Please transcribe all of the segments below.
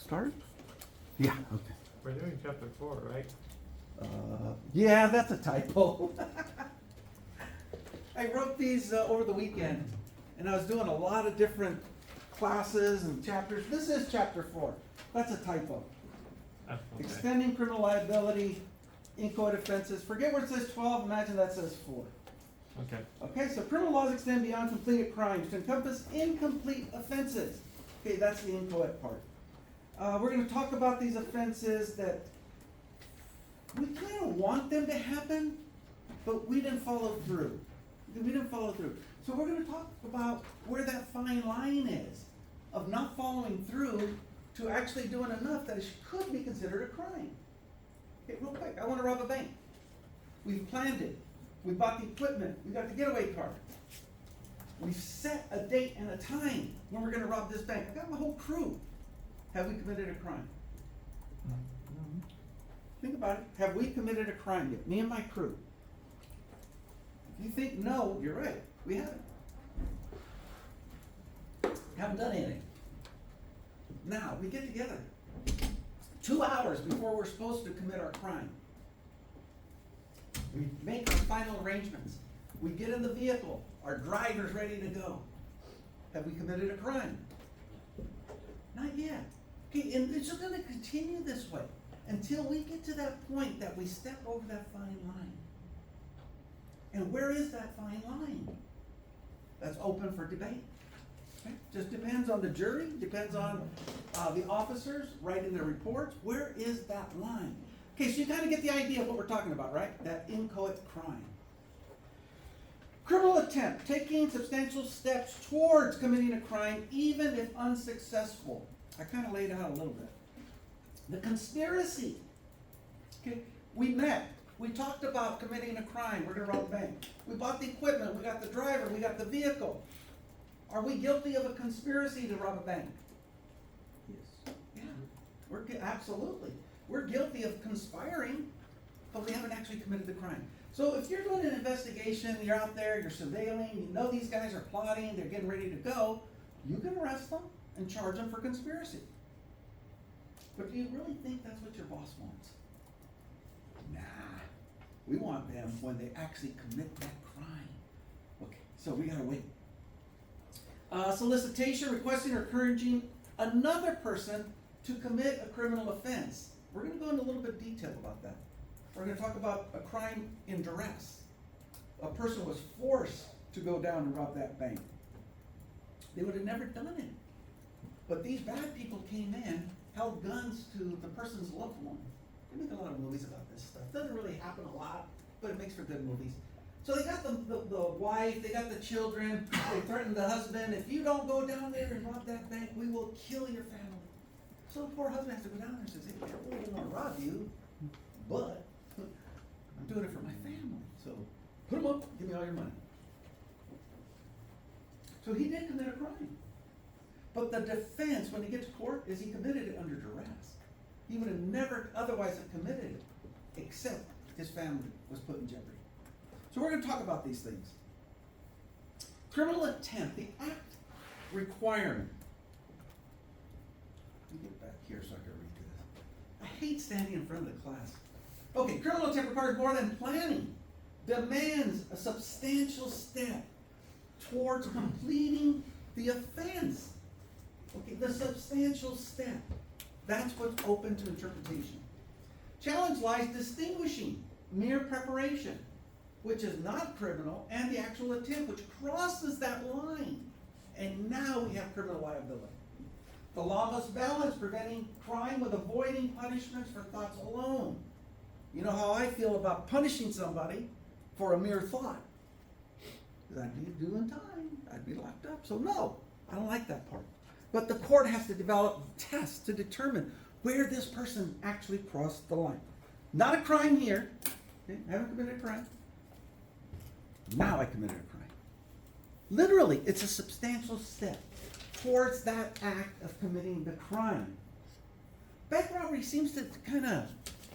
start? Yeah, okay. We're doing chapter 4, right? Yeah, that's a typo. I wrote these over the weekend, and I was doing a lot of different classes and chapters. This is chapter 4. That's a typo. Oh, okay. Extending criminal liability, inchoate offenses. Forget where it says 12, imagine that says 4. Okay. Okay, so criminal laws extend beyond completed crimes to encompass incomplete offenses. Okay, that's the inchoate part. We're going to talk about these offenses that we kind of want them to happen, but we didn't follow through. We didn't follow through. So we're going to talk about where that fine line is of not following through to actually doing enough that it could be considered a crime. Okay, real quick, I want to rob a bank. We've planned it. We bought the equipment. We got the getaway car. We've set a date and a time when we're going to rob this bank. I got my whole crew. Have we committed a crime? Think about it. Have we committed a crime yet? Me and my crew. If you think no, you're right. We haven't. Haven't done anything. Now, we get together 2 hours before we're supposed to commit our crime. We make our final arrangements. We get in the vehicle. Our driver's ready to go. Have we committed a crime? Not yet. Okay, and it's just going to continue this way until we get to that point that we step over that fine line. And where is that fine line? That's open for debate. Okay? Just depends on the jury, depends on the officers writing their reports. Where is that line? Okay, so you kind of get the idea of what we're talking about, right? That inchoate crime. Criminal attempt, taking substantial steps towards committing a crime, even if unsuccessful. I kind of laid it out a little bit. The conspiracy. Okay, we met. We talked about committing a crime. We're going to rob a bank. We bought the equipment. We got the driver. We got the vehicle. Are we guilty of a conspiracy to rob a bank? Yes. Yeah. Absolutely. We're guilty of conspiring, but we haven't actually committed the crime. So if you're doing an investigation, you're out there, you're surveilling, you know these guys are plotting, they're getting ready to go, you can arrest them and charge them for conspiracy. But do you really think that's what your boss wants? Nah. We want them when they actually commit that crime. Okay, so we gotta wait. Solicitation, requesting or encouraging another person to commit a criminal offense. We're going to go into a little bit of detail about that. We're going to talk about a crime in duress. A person was forced to go down and rob that bank. They would have never done it. But these bad people came in, held guns to the person's loved one. They make a lot of movies about this stuff. Doesn't really happen a lot, but it makes for good movies. So they got the wife, they got the children, they threatened the husband, if you don't go down there and rob that bank, we will kill your family. So the poor husband has to go down there and says, hey, I really don't want to rob you, but I'm doing it for my family. So put him up, give me all your money. So he did commit a crime. But the defense, when he gets to court, is he committed it under duress. He would have never otherwise have committed it, except his family was put in jeopardy. So we're going to talk about these things. Criminal attempt, the act requirement. Let me get back here so I can read this. I hate standing in front of the class. Okay, criminal attempt requires more than planning. Demands a substantial step towards completing the offense. Okay, the substantial step. That's what's open to interpretation. Challenge lies distinguishing mere preparation, which is not criminal, and the actual attempt, which crosses that line. And now we have criminal liability. The law must balance preventing crime with avoiding punishments for thoughts alone. You know how I feel about punishing somebody for a mere thought. Because I'd be doing time. I'd be locked up. So no, I don't like that part. But the court has to develop tests to determine where this person actually crossed the line. Not a crime here. Okay? I haven't committed a crime. Now I committed a crime. Literally, it's a substantial step towards that act of committing the crime. Bank robbery seems to kind of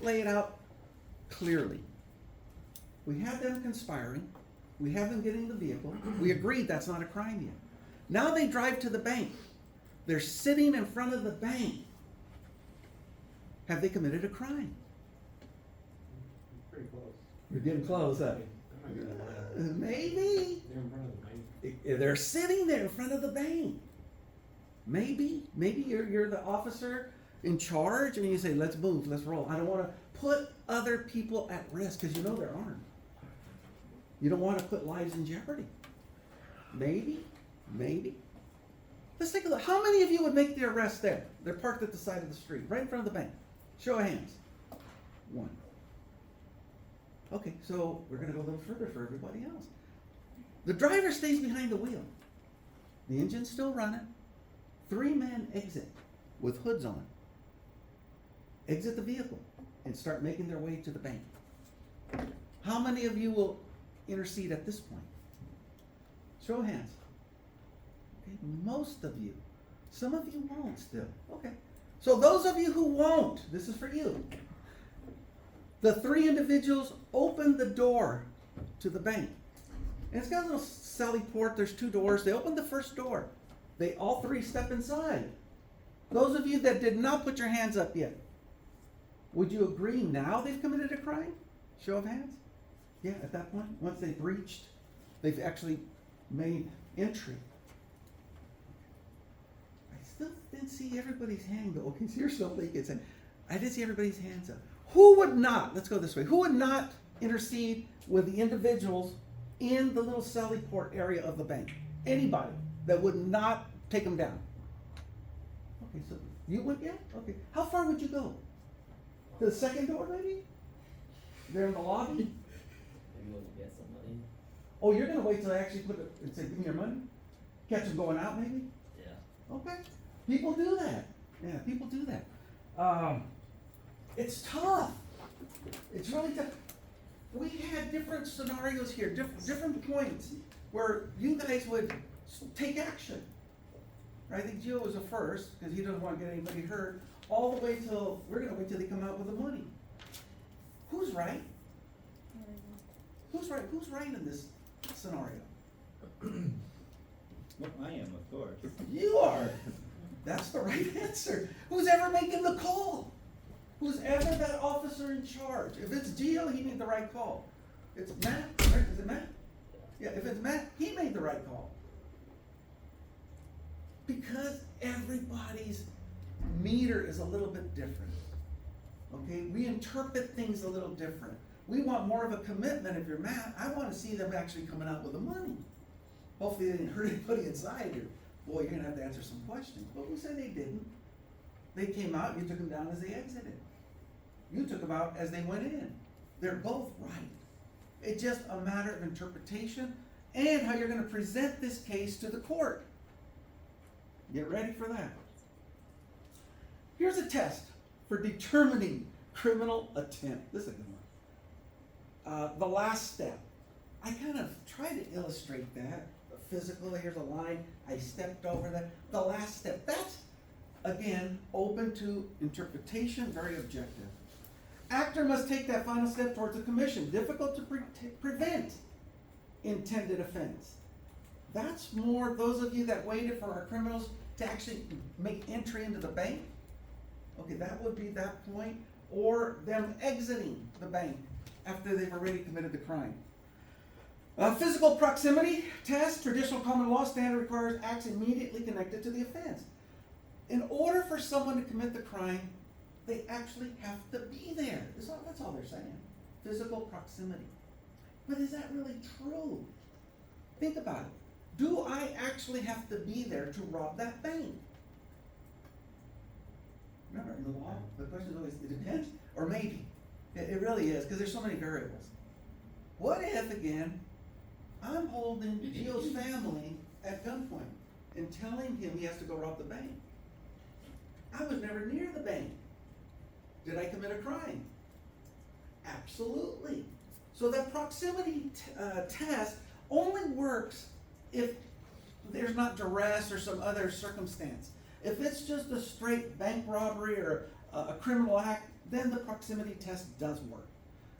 lay it out clearly. We have them conspiring. We have them getting the vehicle. We agreed that's not a crime yet. Now they drive to the bank. They're sitting in front of the bank. have they committed a crime? Pretty close. You're getting close, huh? I'm not gonna lie. Maybe. They're in front of the bank. They're sitting there in front of the bank. Maybe you're the officer in charge and you say, let's move, let's roll. I don't want to put other people at risk because you know they're armed. You don't want to put lives in jeopardy. Maybe. Let's take a look. How many of you would make the arrest there? They're parked at the side of the street, right in front of the bank. Show of hands. 1. Okay, so we're going to go a little further for everybody else. The driver stays behind the wheel. The engine's still running. 3 men exit with hoods on. Exit the vehicle and start making their way to the bank. How many of you will intercede at this point? Show of hands. Okay, most of you. Some of you won't still. Okay. So those of you who won't, this is for you. The 3 individuals open the door to the bank. And it's got a little sally port. There's 2 doors. They open the first door. They all 3 step inside. Those of you that did not put your hands up yet, would you agree now they've committed a crime? Show of hands? Yeah, at that point, once they've breached, they've actually made entry. I still didn't see everybody's hand go. Okay, so here's something you can say. I didn't see everybody's hands up. Who would not, let's go this way, who would not intercede with the individuals in the little sally port area of the bank? Anybody that would not take them down? Okay, so you would, yeah? Okay. How far would you go? To the second door, maybe? There in the lobby? Maybe we'll get some money. Oh, you're gonna wait till I actually put it and say, give me your money? Catch them going out, maybe? Yeah. Okay. People do that. Yeah, people do that. It's tough. It's really tough. We had different scenarios here, different points where you guys would take action. I think Gio was the first, because he doesn't want to get anybody hurt, all the way till, we're gonna wait till they come out with the money. Who's right? Who's right? Who's right in this scenario? Well, I am, of course. You are. That's the right answer. Who's ever making the call? Who's ever that officer in charge? If it's Gio, he made the right call. It's Matt, right? Is it Matt? Yeah, if it's Matt, he made the right call. Because everybody's meter is a little bit different. Okay, we interpret things a little different. We want more of a commitment. If you're Matt, I want to see them actually coming out with the money. Hopefully they didn't hurt anybody inside here. Boy, you're gonna have to answer some questions. But we said they didn't. They came out, you took them down as they exited. You took them out as they went in. They're both right. It's just a matter of interpretation and how you're gonna present this case to the court. Get ready for that. Here's a test for determining criminal attempt. This is a good one. The last step. I kind of tried to illustrate that. Physical, here's a line. I stepped over that. The last step. That's, again, open to interpretation, very objective. Actor must take that final step towards a commission. Difficult to prevent intended offense. That's more those of you that waited for our criminals to actually make entry into the bank. Okay, that would be that point. Or them exiting the bank after they've already committed the crime. Physical proximity test, traditional common law standard requires acts immediately connected to the offense. In order for someone to commit the crime, they actually have to be there. That's all they're saying. Physical proximity. But is that really true? Think about it. Do I actually have to be there to rob that bank? Remember, in the law, the question is always, it depends, or maybe. It really is, because there's so many variables. What if, again, I'm holding Gio's family at gunpoint and telling him he has to go rob the bank? I was never near the bank. Did I commit a crime? Absolutely. So that proximity test only works if there's not duress or some other circumstance. If it's just a straight bank robbery or a criminal act, then the proximity test does work.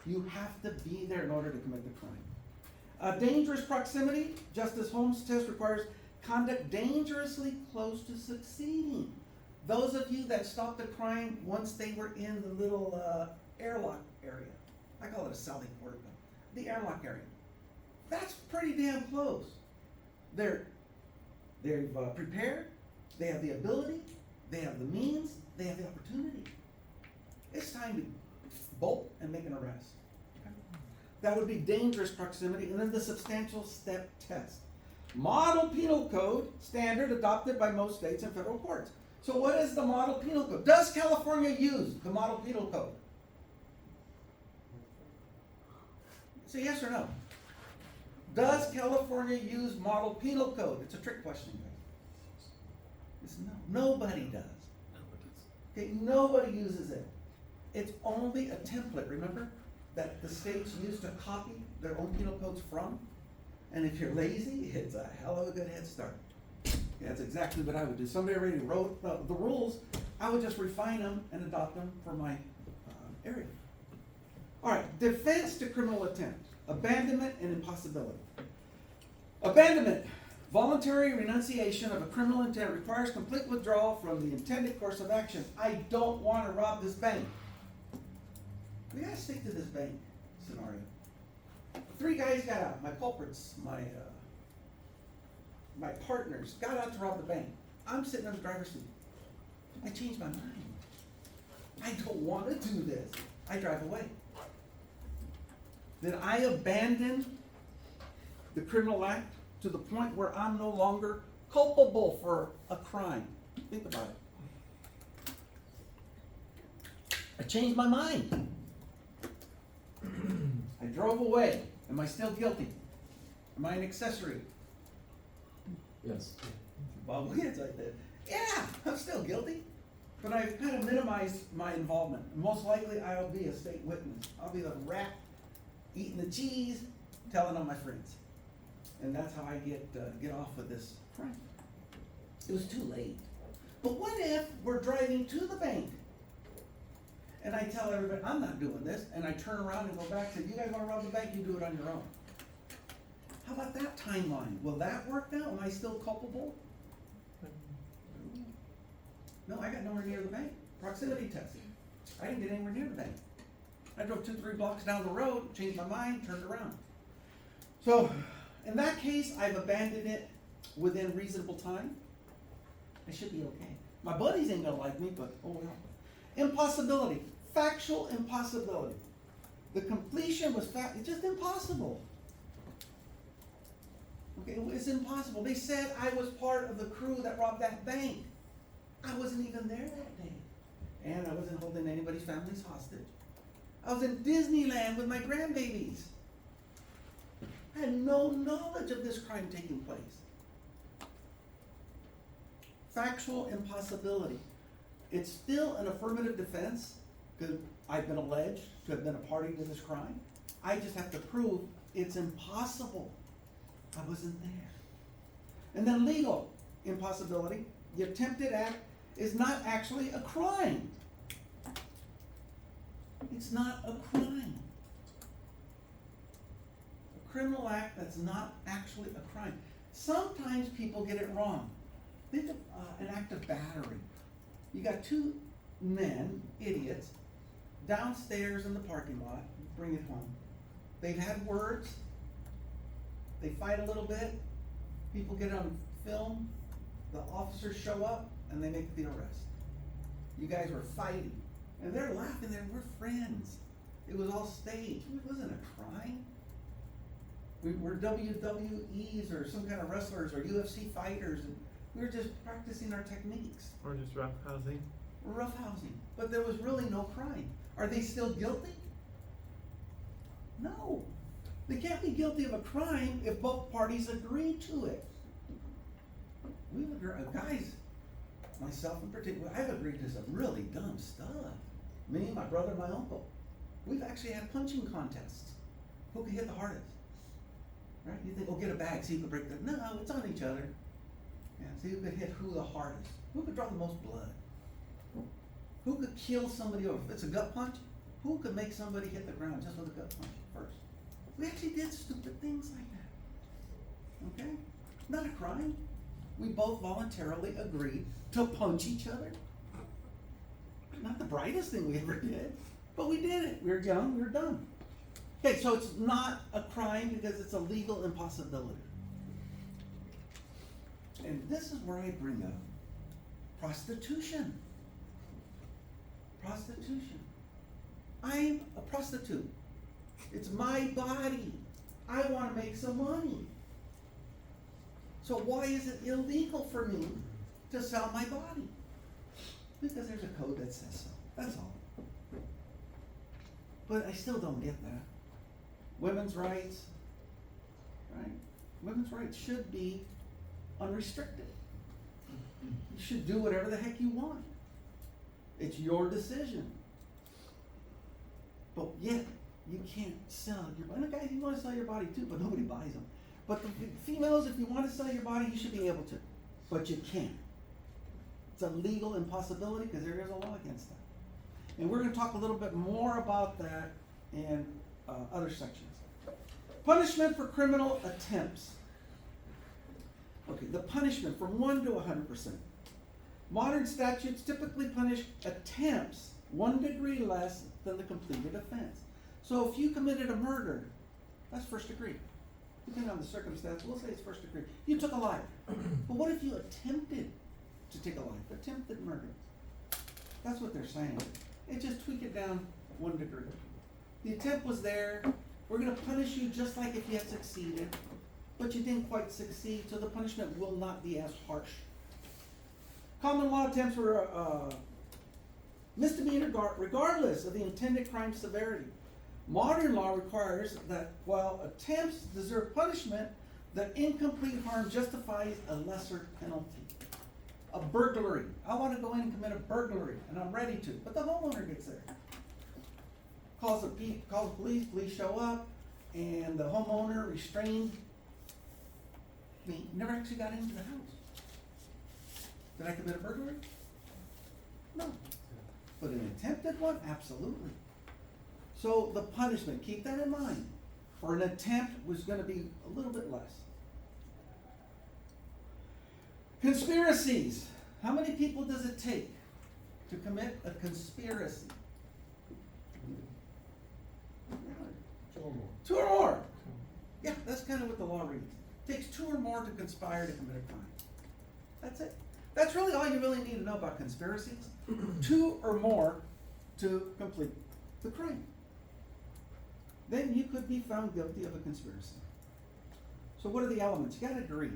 You have to be there in order to commit the crime. Dangerous proximity, Justice Holmes' test requires conduct dangerously close to succeeding. Those of you that stopped the crime once they were in the little airlock area, I call it a Sally port, but the airlock area. That's pretty damn close. They've prepared, they have the ability, they have the means, they have the opportunity. It's time to bolt and make an arrest. That would be dangerous proximity, and then the substantial step test. Model penal code standard adopted by most states and federal courts. So what is the model penal code? Does California use the model penal code? Say yes or no. Does California use model penal code? It's a trick question, guys. It's no. Nobody does. Okay, nobody uses it. It's only a template, remember? That the states use to copy their own penal codes from. And if you're lazy, it's a hell of a good head start. Yeah, that's exactly what I would do. Somebody already wrote the rules. I would just refine them and adopt them for my area. All right, defense to criminal attempt. Abandonment and impossibility. Abandonment. Voluntary renunciation of a criminal intent requires complete withdrawal from the intended course of action. I don't want to rob this bank. We gotta stick to this bank scenario. 3 guys got out. My culprits, my partners got out to rob the bank. I'm sitting in the driver's seat. I changed my mind. I don't want to do this. I drive away. Did I abandon the criminal act to the point where I'm no longer culpable for a crime? Think about it. I changed my mind. I drove away. Am I still guilty? Am I an accessory? Yes. Bob Williams like that. Yeah, I'm still guilty. But I've kind of minimized my involvement. Most likely I'll be a state witness. I'll be the rat eating the cheese, telling on my friends. And that's how I get off with this crime. It was too late. But what if we're driving to the bank and I tell everybody, I'm not doing this, and I turn around and go back and say, you guys want to rob the bank, you do it on your own. How about that timeline? Will that work now? Am I still culpable? No, I got nowhere near the bank. Proximity test. I didn't get anywhere near the bank. I drove 2-3 blocks down the road, changed my mind, turned around. So, in that case, I've abandoned it within reasonable time. I should be okay. My buddies ain't gonna like me, but oh well. Impossibility. Factual impossibility. The completion was it's just impossible. Okay, it's impossible. They said I was part of the crew that robbed that bank. I wasn't even there that day. And I wasn't holding anybody's families hostage. I was in Disneyland with my grandbabies. I had no knowledge of this crime taking place. Factual impossibility. It's still an affirmative defense because I've been alleged to have been a party to this crime. I just have to prove it's impossible. I wasn't there. And then legal impossibility. The attempted act is not actually a crime. It's not a crime. A criminal act that's not actually a crime. Sometimes people get it wrong. Think of an act of battery. You got 2 men, idiots, downstairs in the parking lot, bring it home. They've had words, they fight a little bit, people get on film, the officers show up, and they make the arrest. You guys were fighting, and they're laughing there, we're friends. It was all staged, it wasn't a crime. We were WWEs or some kind of wrestlers or UFC fighters, and we were just practicing our techniques. Or just roughhousing. Roughhousing, but there was really no crime. Are they still guilty? No. They can't be guilty of a crime if both parties agree to it. We've agreed, guys, myself in particular, I've agreed to some really dumb stuff. Me, my brother, my uncle. We've actually had punching contests. Who can hit the hardest? Right? You think, oh, get a bag, see who can break that. No, it's on each other. Yeah, see who could hit who the hardest. Who could draw the most blood? Who could kill somebody over? If it's a gut punch, who could make somebody hit the ground just with a gut punch first? We actually did stupid things like that. Okay? Not a crime. We both voluntarily agreed to punch each other. Not the brightest thing we ever did, but we did it. We were young, we were dumb. Okay, so it's not a crime because it's a legal impossibility. And this is where I bring up prostitution. Prostitution. I'm a prostitute. It's my body. I want to make some money. So why is it illegal for me to sell my body? Because there's a code that says so. That's all. But I still don't get that. Women's rights, right? Women's rights should be unrestricted. You should do whatever the heck you want. It's your decision. But yet, you can't sell your body. And guys, you want to sell your body too, but nobody buys them. But the females, if you want to sell your body, you should be able to. But you can't. It's a legal impossibility because there is a law against that. And we're going to talk a little bit more about that in other sections. Punishment for criminal attempts. Okay, the punishment from 1 to 100%. Modern statutes typically punish attempts 1 degree less than the completed offense. So if you committed a murder, that's first degree. Depending on the circumstance, we'll say it's first degree. You took a life. But what if you attempted to take a life? Attempted murder. That's what they're saying. They just tweak it down 1 degree. The attempt was there. We're going to punish you just like if you had succeeded. But you didn't quite succeed, so the punishment will not be as harsh. Common law attempts were misdemeanor regardless of the intended crime severity. Modern law requires that while attempts deserve punishment, the incomplete harm justifies a lesser penalty. A burglary. I want to go in and commit a burglary, and I'm ready to, but the homeowner gets there. Calls the police, police show up, and the homeowner restrained me, never actually got into the house. Did I commit a burglary? No. But an attempted one? Absolutely. So the punishment, keep that in mind, for an attempt was going to be a little bit less. Conspiracies. How many people does it take to commit a conspiracy? 2 or more. 2 or more. Yeah, that's kind of what the law reads. It takes 2 or more to conspire to commit a crime. That's it. That's really all you really need to know about conspiracies. 2 or more to complete the crime. Then you could be found guilty of a conspiracy. So what are the elements? You gotta agree.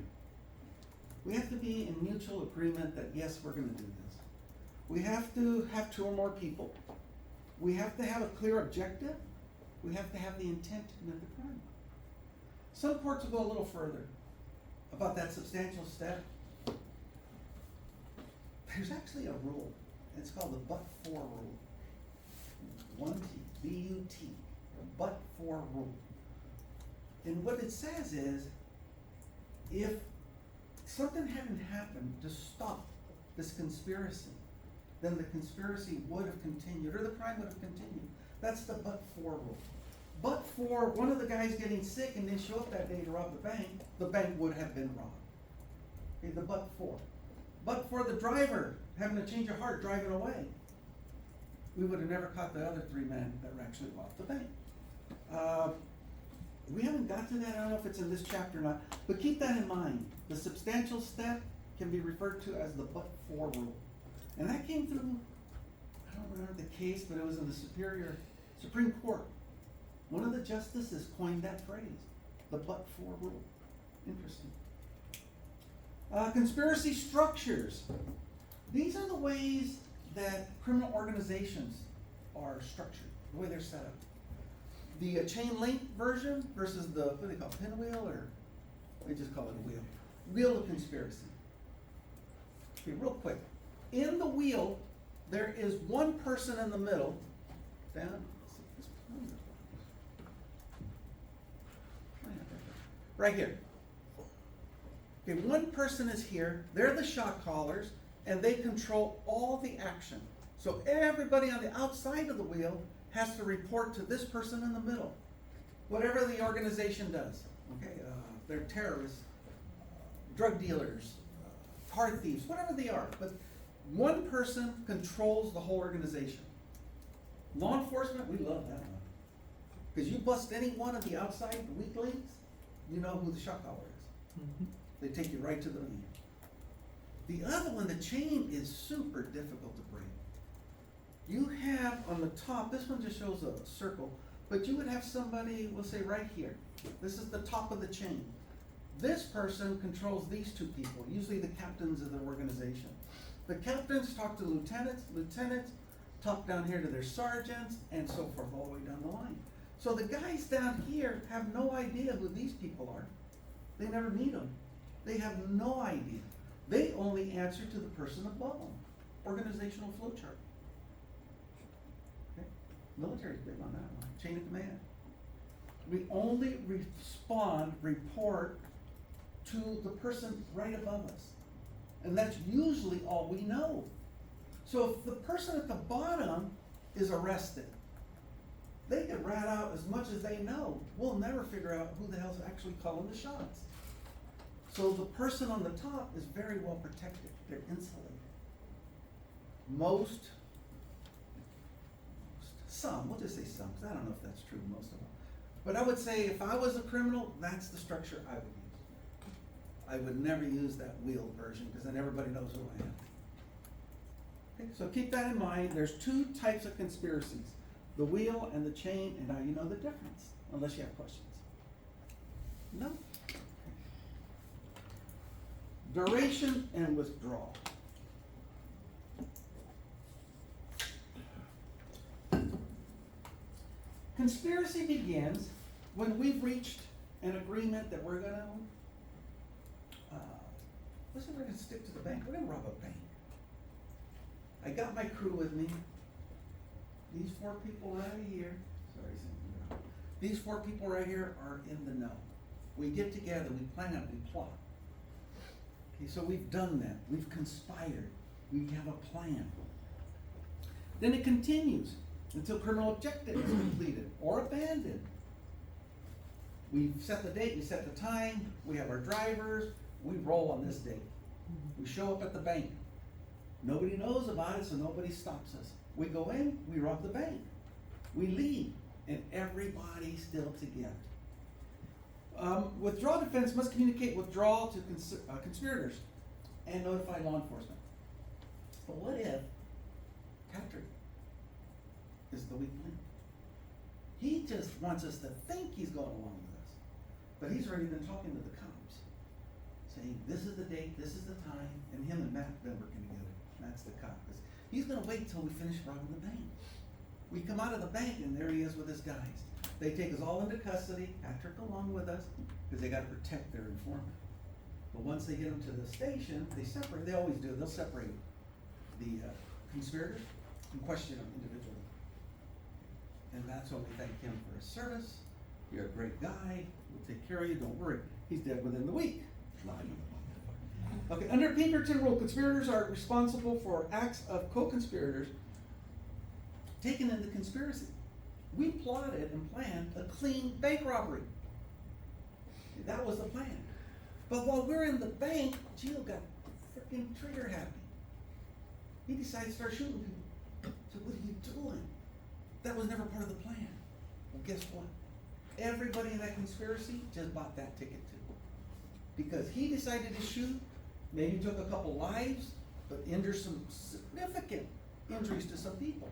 We have to be in mutual agreement that yes, we're gonna do this. We have to have 2 or more people. We have to have a clear objective. We have to have the intent to commit the crime. Some courts will go a little further about that substantial step. There's actually a rule. It's called the but-for rule. 1T, B-U-T, but-for rule. And what it says is, if something hadn't happened to stop this conspiracy, then the conspiracy would have continued, or the crime would have continued. That's the but-for rule. But for one of the guys getting sick and didn't show up that day to rob the bank would have been robbed. Okay, the but-for. But for the driver having a change of heart driving away, we would have never caught the other 3 men that actually robbed the bank. We haven't got to that. I don't know if it's in this chapter or not, but keep that in mind. The substantial step can be referred to as the but-for rule. And that came through, I don't remember the case, but it was in the Supreme Court. One of the justices coined that phrase, the but-for rule. Interesting. Conspiracy structures. These are the ways that criminal organizations are structured, the way they're set up. The chain link version versus the, what do they call it, pinwheel, or they just call it a wheel. Wheel of conspiracy. Okay, real quick. In the wheel, there is one person in the middle. Right here. Okay, one person is here, they're the shot callers, and they control all the action. So everybody on the outside of the wheel has to report to this person in the middle. Whatever the organization does, okay, they're terrorists, drug dealers, car thieves, whatever they are, but One person controls the whole organization. Law enforcement, we love that one. Because you bust any one of the outside weaklings, you know who the shot caller is. Mhm. They take you right to the lead. The other one, the chain, is super difficult to break. You have on the top, this one just shows a circle, but you would have somebody, we'll say right here. This is the top of the chain. This person controls these two people, usually the captains of the organization. The captains talk to lieutenants talk down here to their sergeants, and so forth, all the way down the line. So the guys down here have no idea who these people are. They never meet them. They have no idea. They only answer to the person above them. Organizational flow chart. Okay? Military's big on that one. Chain of command. We only report to the person right above us. And that's usually all we know. So if the person at the bottom is arrested, they can rat out as much as they know. We'll never figure out who the hell's actually calling the shots. So the person on the top is very well protected. They're insulated. Some, we'll just say some, because I don't know if that's true, most of them. But I would say if I was a criminal, that's the structure I would use. I would never use that wheel version, because then everybody knows who I am. Okay, so keep that in mind. There's two types of conspiracies, the wheel and the chain, and now you know the difference, unless you have questions. No? Duration and withdrawal. Conspiracy begins when we've reached an agreement that we're gonna, listen, we're gonna stick to the bank, we're gonna rob a bank. I got my crew with me. These four people right here, sorry, Cindy, these four people right here are in the know. We get together, we plan, we plot. Okay, so we've done that, we've conspired, we have a plan. Then it continues until criminal objective is completed or abandoned. We set the date, we set the time, we have our drivers, we roll on this date. We show up at the bank. Nobody knows about it, so nobody stops us. We go in, we rob the bank. We leave, and everybody's still together. Withdrawal defense must communicate withdrawal to conspirators and notify law enforcement. But what if Patrick is the weak link? He just wants us to think he's going along with us, but he's already been talking to the cops, saying this is the date, this is the time, and him and Matt been working together. That's the cop. He's gonna wait till we finish robbing the bank. We come out of the bank and there he is with his guys. They take us all into custody, Patrick along with us, because they gotta protect their informant. But once they get them to the station, they separate, they always do, they'll separate the conspirators and question them individually. And that's when we thank him for his service. You're a great guy, we'll take care of you, don't worry. He's dead within the week. Okay, under Pinkerton rule, conspirators are responsible for acts of co-conspirators taken into conspiracy. We plotted and planned a clean bank robbery. That was the plan. But while we're in the bank, Gio got freaking trigger happy. He decided to start shooting people. So what are you doing? That was never part of the plan. Well, guess what? Everybody in that conspiracy just bought that ticket too. Because he decided to shoot, maybe took a couple lives, but injured some significant injuries to some people.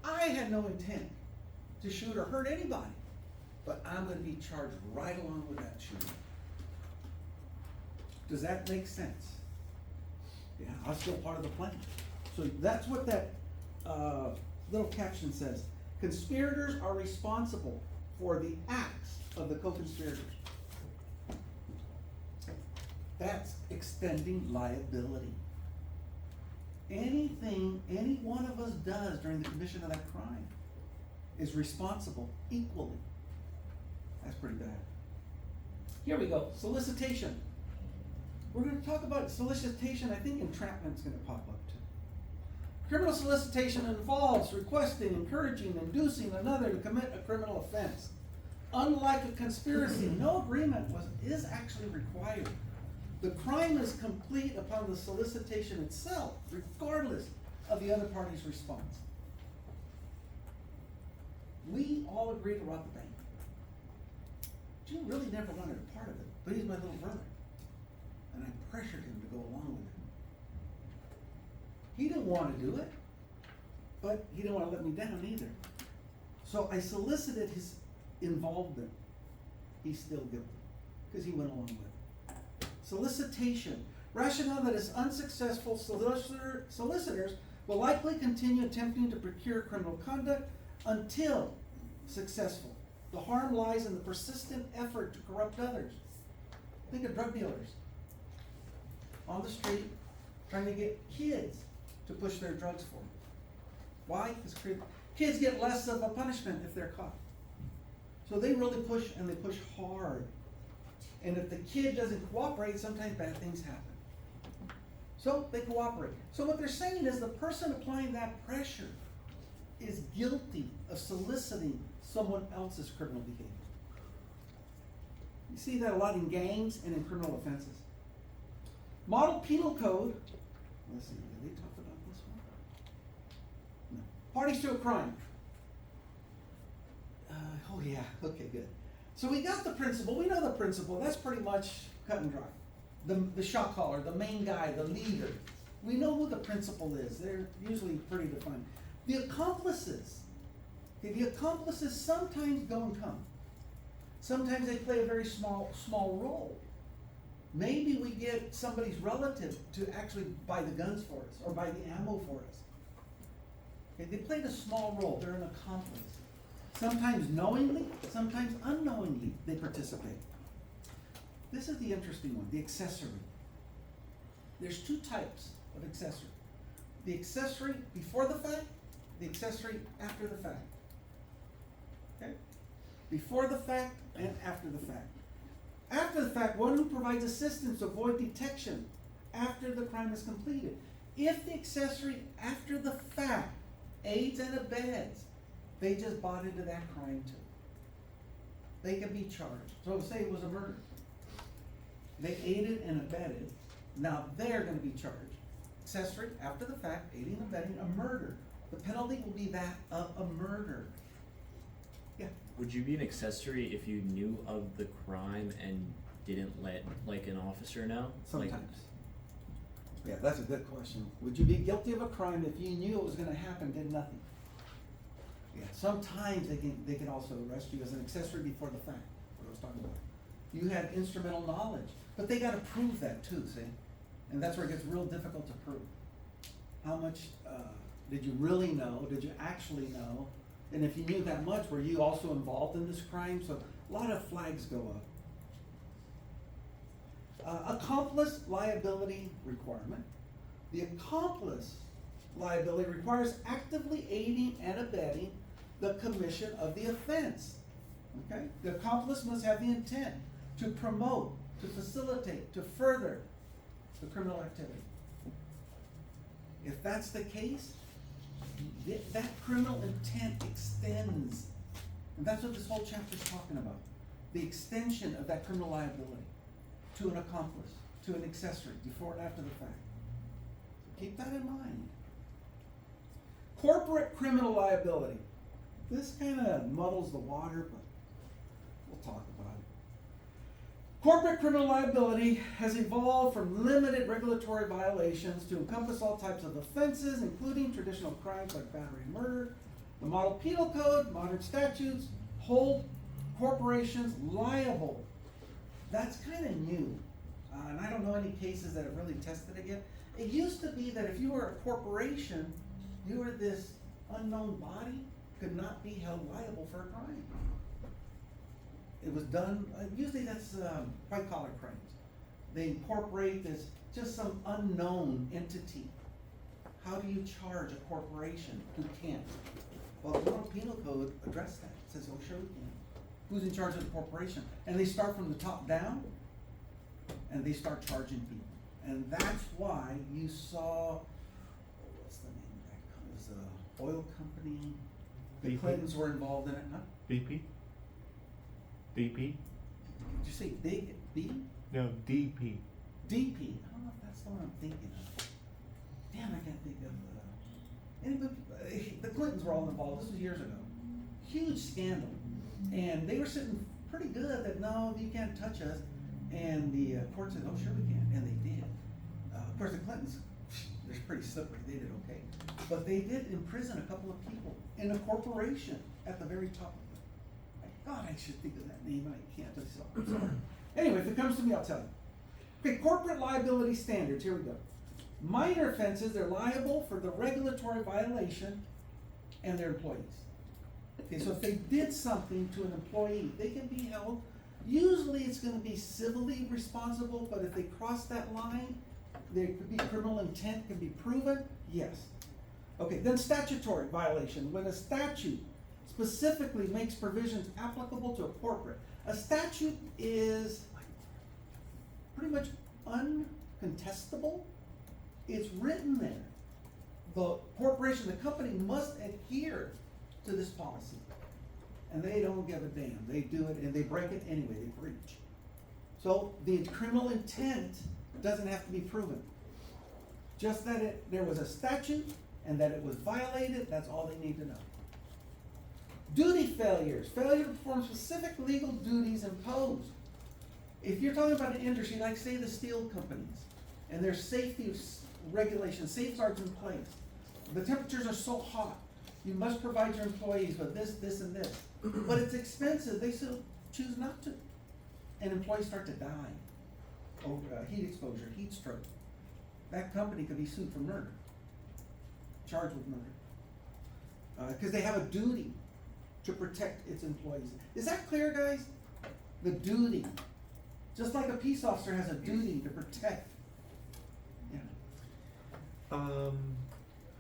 I had no intent to shoot or hurt anybody, but I'm gonna be charged right along with that shooting. Does that make sense? Yeah, I was still part of the plan. So that's what that little caption says. Conspirators are responsible for the acts of the co-conspirators. That's extending liability. Anything any one of us does during the commission of that crime is responsible equally. That's pretty bad. Here we go, solicitation. We're gonna talk about solicitation. I think entrapment's gonna pop up too. Criminal solicitation involves requesting, encouraging, inducing another to commit a criminal offense. Unlike a conspiracy, no agreement is actually required. The crime is complete upon the solicitation itself, regardless of the other party's response. We all agree to rob the bank. Jim really never wanted a part of it, but he's my little brother. And I pressured him to go along with it. He didn't want to do it, but he didn't want to let me down either. So I solicited his involvement. He's still guilty, because he went along with it. Solicitation. Rationale that is unsuccessful solicitors will likely continue attempting to procure criminal conduct until successful. The harm lies in the persistent effort to corrupt others. Think of drug dealers on the street trying to get kids to push their drugs for them. Why? Because kids get less of a punishment if they're caught. So they really push, and they push hard. And if the kid doesn't cooperate, sometimes bad things happen. So they cooperate. So what they're saying is the person applying that pressure is guilty of soliciting someone else's criminal behavior. You see that a lot in gangs and in criminal offenses. Model Penal Code, let's see, did they talk about this one? No. Parties to a crime. Oh yeah, okay, good. So we got the principle, we know the principle, that's pretty much cut and dry. The shot caller, the main guy, the leader. We know who the principal is, they're usually pretty defined. The accomplices, okay, the accomplices sometimes go and come. Sometimes they play a very small role. Maybe we get somebody's relative to actually buy the guns for us or buy the ammo for us. Okay, they played a small role, they're an accomplice. Sometimes knowingly, sometimes unknowingly they participate. This is the interesting one, the accessory. There's two types of accessory. The accessory before the fact, the accessory after the fact. Okay? Before the fact and after the fact. After the fact, one who provides assistance to avoid detection after the crime is completed. If the accessory after the fact aids and abets, they just bought into that crime too. They can be charged. So say it was a murder. They aided and abetted. Now they're going to be charged. Accessory after the fact, aiding and abetting a murder. The penalty will be that of a murder. Yeah. Would you be an accessory if you knew of the crime and didn't let like an officer know? Sometimes. Yeah, that's a good question. Would you be guilty of a crime if you knew it was going to happen, did nothing? Yeah, sometimes they can also arrest you as an accessory before the fact, what I was talking about. You had instrumental knowledge, but they gotta prove that too, see? And that's where it gets real difficult to prove. How much, did you really know? Did you actually know? And if you knew that much, were you also involved in this crime? So a lot of flags go up. Accomplice liability requirement. The accomplice liability requires actively aiding and abetting the commission of the offense. Okay? The accomplice must have the intent to promote, to facilitate, to further the criminal activity. If that's the case, that criminal intent extends. And that's what this whole chapter is talking about. The extension of that criminal liability to an accomplice, to an accessory, before and after the fact. So keep that in mind. Corporate criminal liability. This kind of muddles the water, but we'll talk about it. Corporate criminal liability has evolved from limited regulatory violations to encompass all types of offenses, including traditional crimes like battery and murder. The Model Penal Code, modern statutes, hold corporations liable. That's kind of new. And I don't know any cases that have really tested it yet. It used to be that if you were a corporation, you were this unknown body, could not be held liable for a crime. It was done, usually that's white collar crimes. They incorporate this, just some unknown entity. How do you charge a corporation who can't? Well, the Model Penal Code addressed that. It says, oh, sure we can. Who's in charge of the corporation? And they start from the top down, and they start charging people. And that's why you saw, what's the name of that company? It was an oil company. The BP? Clintons were involved in it, huh? BP? DP? Did you say Big B? No, DP. DP, I don't know if that's the one I'm thinking of. Damn, I can't think of, the Clintons were all involved, this was years ago. Huge scandal, and they were sitting pretty good that, no, you can't touch us, and the court said, oh, sure we can, and they did. Of course, the Clintons, they're pretty slippery, they did okay. But they did imprison a couple of people in a corporation at the very top of it. I thought I should think of that name, and I can't, I'm sorry. Anyway, if it comes to me, I'll tell you. Okay, corporate liability standards, here we go. Minor offenses, they're liable for the regulatory violation and their employees. Okay, so if they did something to an employee, they can be held. Usually it's gonna be civilly responsible, but if they cross that line, there could be criminal intent can be proven, yes. Okay, then statutory violation, when a statute specifically makes provisions applicable to a corporate. A statute is pretty much uncontestable. It's written there. The corporation, the company must adhere to this policy. And they don't give a damn. They do it and they break it anyway, they breach. So the criminal intent doesn't have to be proven. Just that there was a statute and that it was violated, that's all they need to know. Duty failures, failure to perform specific legal duties imposed. If you're talking about an industry, like say the steel companies, and there's safety regulations, safeguards in place. The temperatures are so hot, you must provide your employees with this, this, and this. But it's expensive, they still choose not to. And employees start to die over heat exposure, heat stroke. That company could be sued for murder, charged with murder. Because they have a duty to protect its employees. Is that clear, guys? The duty. Just like a peace officer has a duty to protect. Yeah.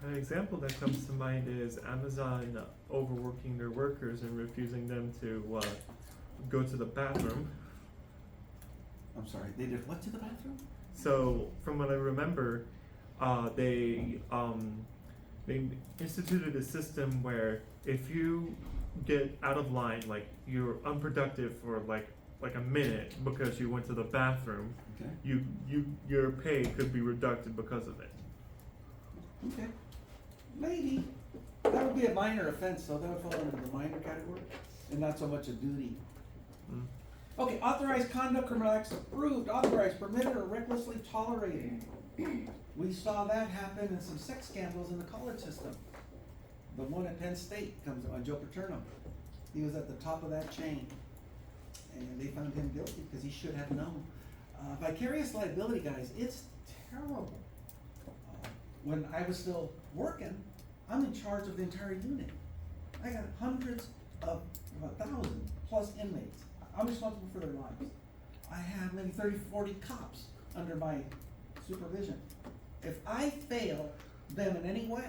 An example that comes to mind is Amazon overworking their workers and refusing them to go to the bathroom. I'm sorry, they did what to the bathroom? So, from what I remember, they instituted a system where if you get out of line, like you're unproductive for like a minute because you went to the bathroom, Okay. your pay could be reducted because of it. Okay. Maybe. That would be a minor offense, so that would fall under the minor category, and not so much a duty. Mm. Okay, authorized conduct, criminal acts approved, authorized, permitted, or recklessly tolerated. We saw that happen in some sex scandals in the college system. The one at Penn State comes on Joe Paterno. He was at the top of that chain, and they found him guilty because he should have known. Vicarious liability, guys, it's terrible. When I was still working, I'm in charge of the entire unit. I got hundreds of, 1,000 plus inmates. I'm responsible for their lives. I have maybe 30, 40 cops under my supervision. If I fail them in any way,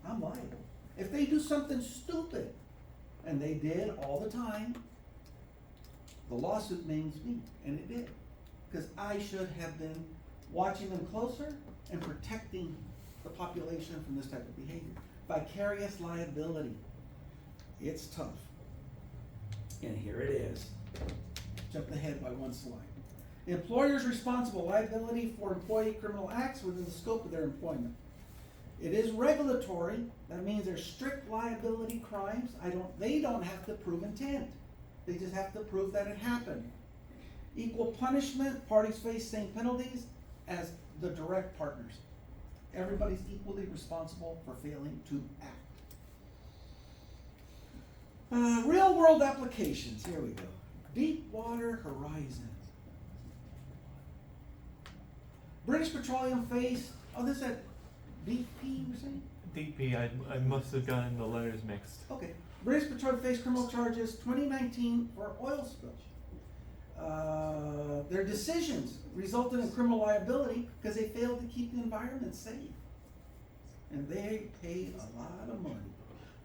I'm liable. If they do something stupid, and they did all the time, the lawsuit names me, and it did. Because I should have been watching them closer and protecting the population from this type of behavior. Vicarious liability, it's tough. And here it is. Jumped ahead by one slide. The employer's responsible liability for employee criminal acts within the scope of their employment. It is regulatory, that means there's strict liability crimes. They don't have to prove intent. They just have to prove that it happened. Equal punishment, parties face same penalties as the direct partners. Everybody's equally responsible for failing to act. Real world applications, here we go. Deepwater Horizon. British Petroleum faced, this at BP, we're saying? DP, I must have gotten the letters mixed. Okay. British Petroleum faced criminal charges 2019 for oil spill. Their decisions resulted in criminal liability because they failed to keep the environment safe. And they paid a lot of money.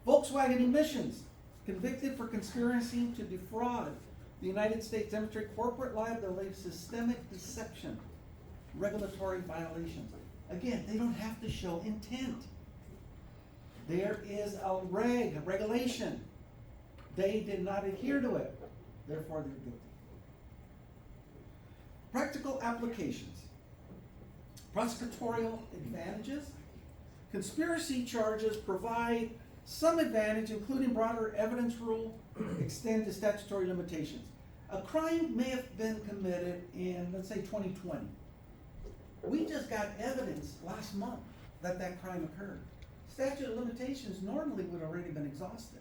Volkswagen emissions, convicted for conspiracy to defraud the United States, demonstrate corporate liability, systemic deception, regulatory violations. Again, they don't have to show intent. There is a regulation. They did not adhere to it. Therefore, they're guilty. Practical applications. Prosecutorial advantages. Conspiracy charges provide some advantage, including broader evidence rule, extend to statutory limitations. A crime may have been committed in, let's say, 2020. We just got evidence last month that that crime occurred. Statute of limitations normally would have already been exhausted.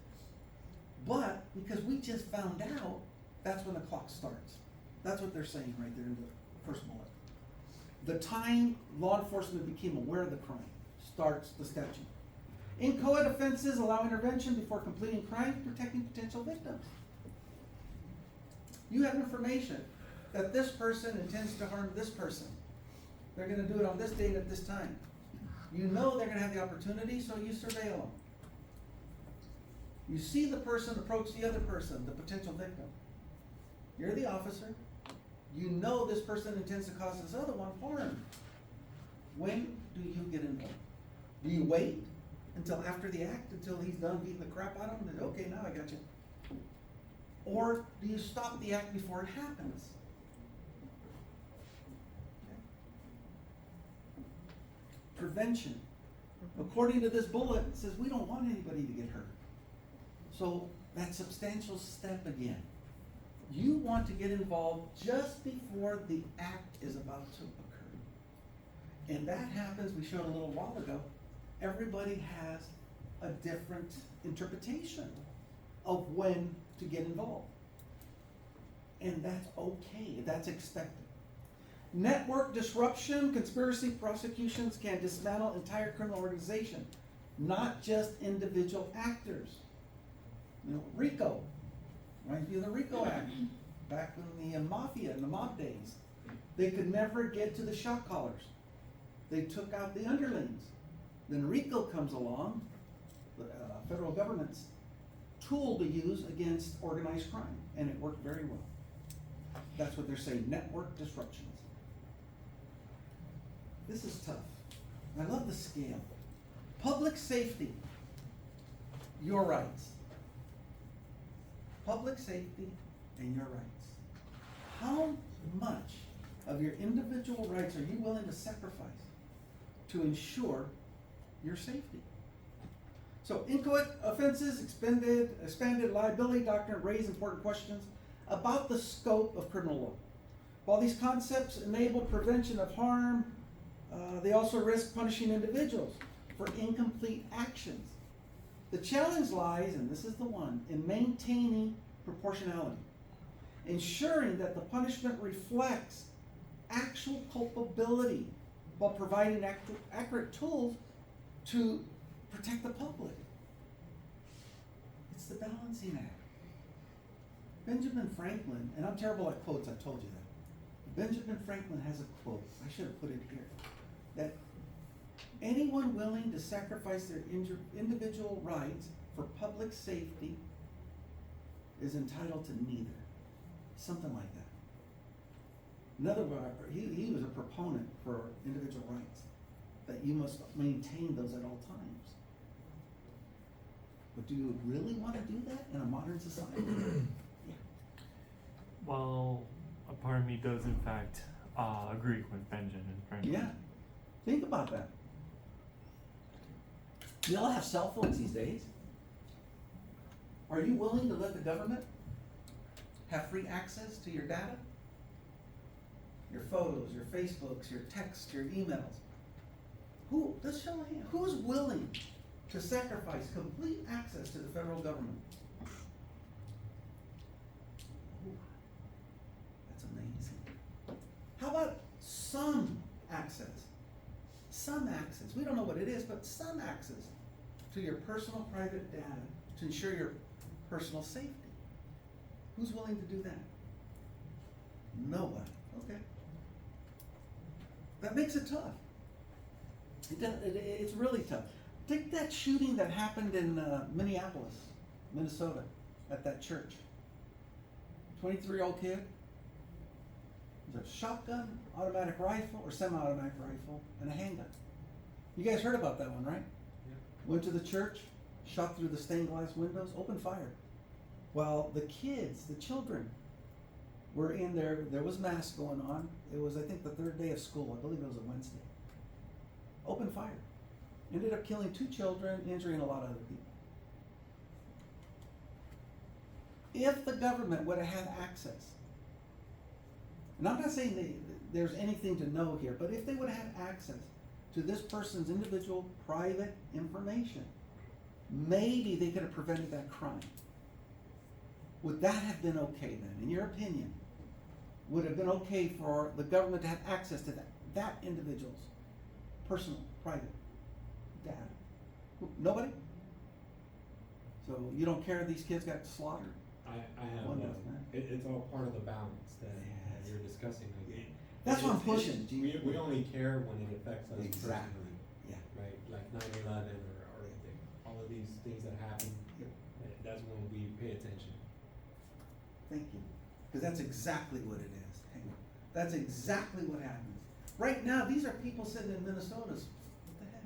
But because we just found out, that's when the clock starts. That's what they're saying right there in the first bullet. The time law enforcement became aware of the crime starts the statute. Inchoate offenses allow intervention before completing crimes, protecting potential victims. You have information that this person intends to harm this person. They're gonna do it on this date at this time. You know they're gonna have the opportunity, so you surveil them. You see the person approach the other person, the potential victim. You're the officer. You know this person intends to cause this other one harm. When do you get involved? Do you wait until after the act, until he's done beating the crap out of him, and okay, now I got you? Or do you stop the act before it happens? Okay. Prevention. According to this bullet, it says we don't want anybody to get hurt. So that substantial step again. You want to get involved just before the act is about to occur. And that happens, we showed a little while ago, everybody has a different interpretation of when to get involved. And that's okay, that's expected. Network disruption, conspiracy prosecutions can dismantle entire criminal organization, not just individual actors. You know, RICO, reminds me of the RICO Act, back in the mafia, in the mob days. They could never get to the shot callers. They took out the underlings. Then RICO comes along, the federal government's tool to use against organized crime, and it worked very well. That's what they're saying, network disruptions. This is tough. I love the scale. Public safety, your rights. Public safety and your rights. How much of your individual rights are you willing to sacrifice to ensure your safety? So inchoate offenses, expanded liability doctrine raise important questions about the scope of criminal law. While these concepts enable prevention of harm, they also risk punishing individuals for incomplete actions. The challenge lies, and this is the one, in maintaining proportionality, ensuring that the punishment reflects actual culpability while providing accurate tools to protect the public. It's the balancing act. Benjamin Franklin, and I'm terrible at quotes, I've told you that. Benjamin Franklin has a quote, I should have put it here, that anyone willing to sacrifice their individual rights for public safety is entitled to neither. Something like that. In other words, he was a proponent for individual rights, that you must maintain those at all times. But do you really want to do that in a modern society? Yeah. Well, a part of me does in fact agree with Benjamin Franklin. Yeah. Think about that. We all have cell phones these days. Are you willing to let the government have free access to your data? Your photos, your Facebooks, your texts, your emails. Let's show a hand. Who's willing to sacrifice complete access to the federal government? Ooh, that's amazing. How about some access? Some access. We don't know what it is, but some access to your personal private data to ensure your personal safety. Who's willing to do that? Nobody. Okay. That makes it tough. It's really tough. Take that shooting that happened in Minneapolis, Minnesota, at that church. 23-year-old kid. There's a shotgun, automatic rifle, or semi-automatic rifle, and a handgun. You guys heard about that one, right? Yeah. Went to the church, shot through the stained glass windows, opened fire. While the kids, the children, were in there was mass going on. It was, I think, the third day of school. I believe it was a Wednesday. opened fire. Ended up killing 2 children, injuring a lot of other people. If the government would have had access, and I'm not saying there's anything to know here, but if they would have had access to this person's individual private information, maybe they could have prevented that crime. Would that have been okay then, in your opinion? Would it have been okay for the government to have access to that individual's personal, private data? Nobody? So you don't care if these kids got slaughtered? I have, One does, man. it's all part of the balance that Yes. you're discussing. Like, That's what I'm it's- pushing, G. We only care when it affects us Exactly. personally, Yeah. right? Like 9/11 or all of these things that happen, Yep. that's when we pay attention. Thank you. Because that's exactly what it is. Hang on. That's exactly what happens. Right now, these are people sitting in Minnesota. What the heck?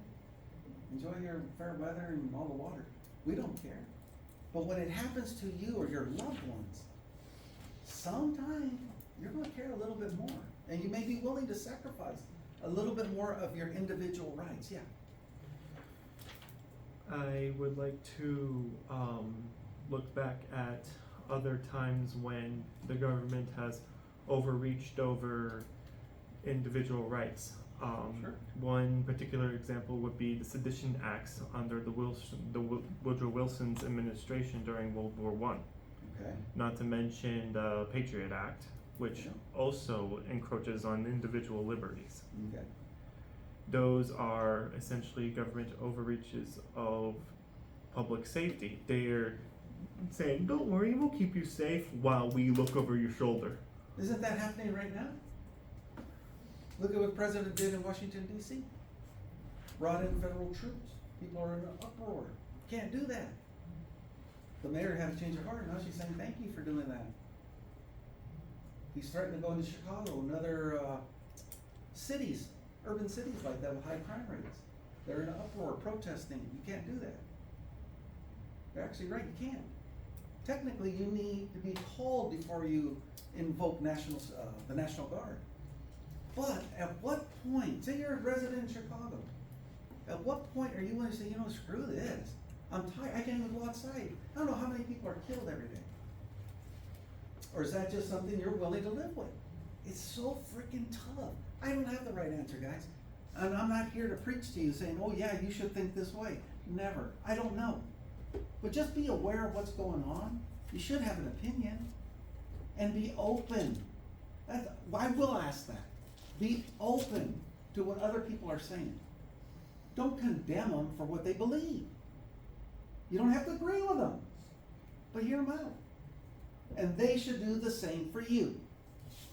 Enjoy your fair weather and all the water. We don't care. But when it happens to you or your loved ones, sometime you're gonna care a little bit more. And you may be willing to sacrifice a little bit more of your individual rights, yeah. I would like to look back at other times when the government has overreached over individual rights. Sure. One particular example would be the Sedition Acts under the Woodrow Wilson's administration during World War I. Okay. Not to mention the Patriot Act, which Yeah. also encroaches on individual liberties. Okay. Those are essentially government overreaches of public safety. They're saying, don't worry, we'll keep you safe while we look over your shoulder. Isn't that happening right now? Look at what the president did in Washington, D.C. Brought in federal troops. People are in an uproar. Can't do that. The mayor had to change her heart. Now she's saying, thank you for doing that. He's threatening to go into Chicago and other cities, urban cities like that with high crime rates. They're in an uproar, protesting. You can't do that. You're actually right, you can't. Technically, you need to be called before you invoke the National Guard. But at what point, say you're a resident in Chicago, at what point are you going to say, you know, screw this, I'm tired, I can't even go outside. I don't know how many people are killed every day. Or is that just something you're willing to live with? It's so freaking tough. I don't have the right answer, guys. And I'm not here to preach to you saying, oh yeah, you should think this way. Never. I don't know. But just be aware of what's going on. You should have an opinion. And be open. I will ask that. Be open to what other people are saying. Don't condemn them for what they believe. You don't have to agree with them, but hear them out. And they should do the same for you.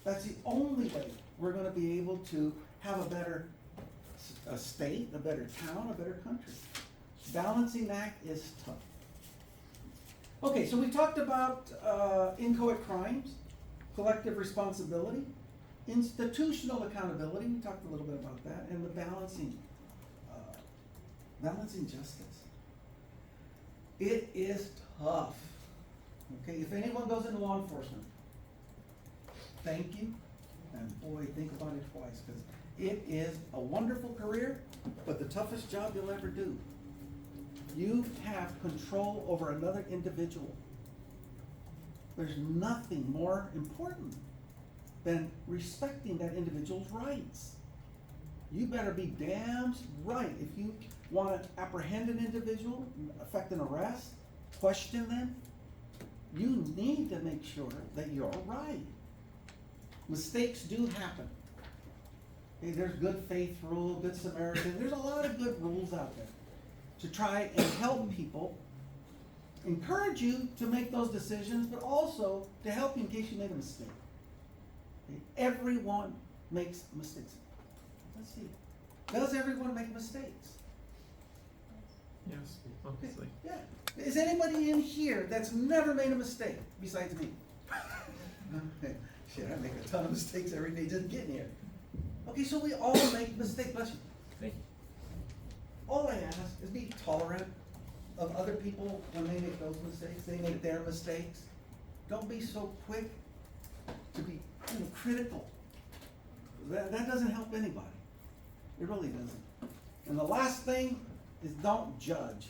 That's the only way we're gonna be able to have a better state, a better town, a better country. Balancing act is tough. Okay, so we talked about inchoate crimes, collective responsibility, institutional accountability, we talked a little bit about that, and the balancing justice. It is tough. Okay, if anyone goes into law enforcement, thank you, and boy, think about it twice, because it is a wonderful career, but the toughest job you'll ever do. You have control over another individual. There's nothing more important than respecting that individual's rights. You better be damn right. If you want to apprehend an individual, effect an arrest, question them, you need to make sure that you're right. Mistakes do happen. Okay, there's good faith rule, good Samaritan. There's a lot of good rules out there to try and help people, encourage you to make those decisions, but also to help you in case you made a mistake. Okay? Everyone makes mistakes. Let's see. Does everyone make mistakes? Yes, obviously. Yeah. Is anybody in here that's never made a mistake besides me? Shit, I make a ton of mistakes every day just getting here. Okay, so we all make mistakes. Bless you. Thank you. All I ask is be tolerant of other people when they make those mistakes. They make their mistakes. Don't be so quick to be critical. That doesn't help anybody. It really doesn't. And the last thing is don't judge.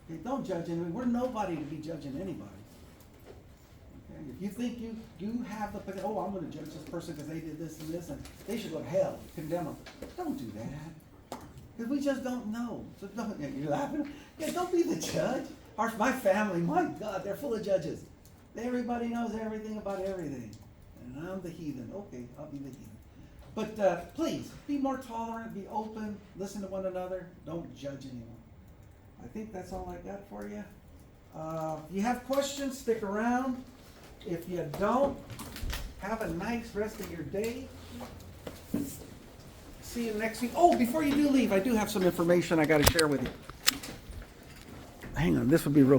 Okay, don't judge anyone. We're nobody to be judging anybody. Okay, if you think you have the, oh, I'm gonna judge this person because they did this and this, and they should go to hell, condemn them. Don't do that. Because we just don't know. So don't, yeah, you're laughing. Yeah, don't be the judge. My family, my God, they're full of judges. Everybody knows everything about everything. And I'm the heathen. Okay, I'll be the heathen. But please, be more tolerant, be open, listen to one another, don't judge anyone. I think that's all I got for you. If you have questions, stick around. If you don't, have a nice rest of your day. See you next week. Oh, before you do leave, I do have some information I got to share with you. Hang on, this would be real